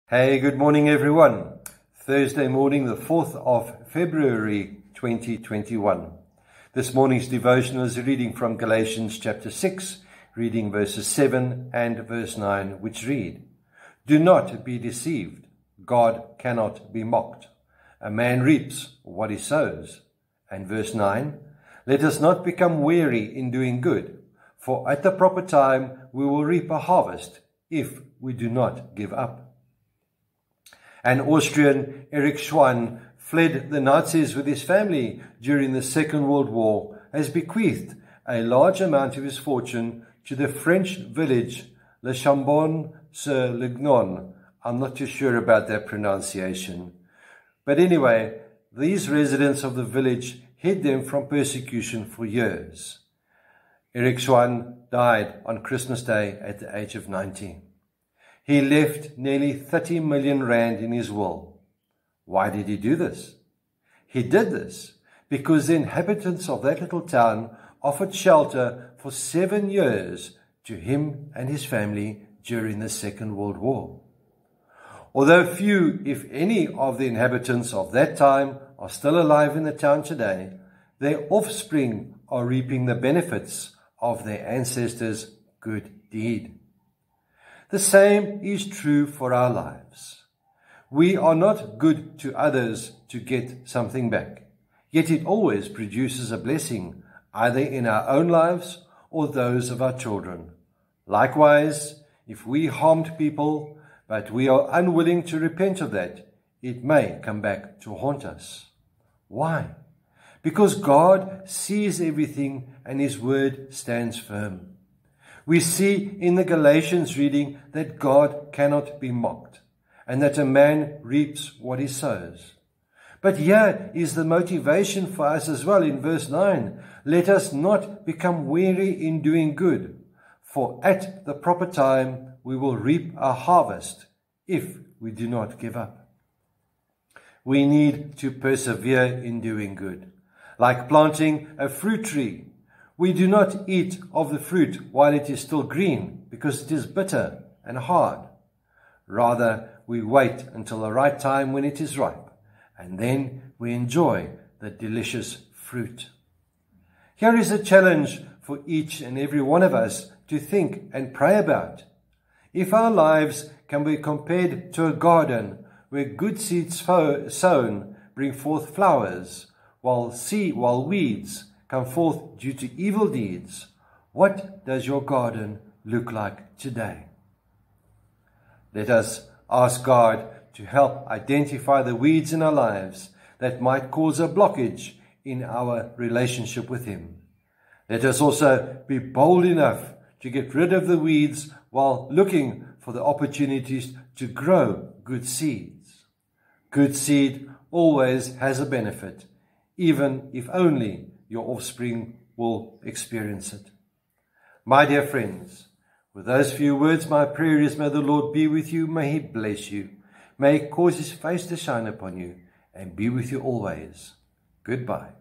Hey, good morning everyone. Thursday morning, the 4th of February 2021. This morning's devotional is reading from Galatians chapter 6, reading verses 7 and verse 9, which read, "Do not be deceived. God cannot be mocked. A man reaps what he sows." And verse 9, "Let us not become weary in doing good, for at the proper time we will reap a harvest if we do not give up." An Austrian, Erich Schwann, fled the Nazis with his family during the Second World War, has bequeathed a large amount of his fortune to the French village Le Chambon-sur-Lignon. I'm not too sure about that pronunciation. But anyway, these residents of the village hid them from persecution for years. Erich Schwann died on Christmas Day at the age of 90. He left nearly 30 million rand in his will. Why did he do this? He did this because the inhabitants of that little town offered shelter for 7 years to him and his family during the Second World War. Although few, if any, of the inhabitants of that time are still alive in the town today, their offspring are reaping the benefits of their ancestors' good deed. The same is true for our lives. We are not good to others to get something back, yet it always produces a blessing, either in our own lives or those of our children. Likewise, if we harmed people, but we are unwilling to repent of that, it may come back to haunt us. Why? Because God sees everything and His word stands firm. We see in the Galatians reading that God cannot be mocked and that a man reaps what he sows. But here is the motivation for us as well in verse 9. "Let us not become weary in doing good, for at the proper time we will reap a harvest if we do not give up." We need to persevere in doing good. Like planting a fruit tree, we do not eat of the fruit while it is still green, because it is bitter and hard. Rather, we wait until the right time when it is ripe, and then we enjoy the delicious fruit. Here is a challenge for each and every one of us to think and pray about. If our lives can be compared to a garden where good seeds sown bring forth flowers, while weeds come forth due to evil deeds, what does your garden look like today? Let us ask God to help identify the weeds in our lives that might cause a blockage in our relationship with Him. Let us also be bold enough to get rid of the weeds while looking for the opportunities to grow good seeds. Good seed always has a benefit, even if only your offspring will experience it. My dear friends, with those few words, my prayer is, may the Lord be with you, may He bless you, may He cause His face to shine upon you, and be with you always. Goodbye.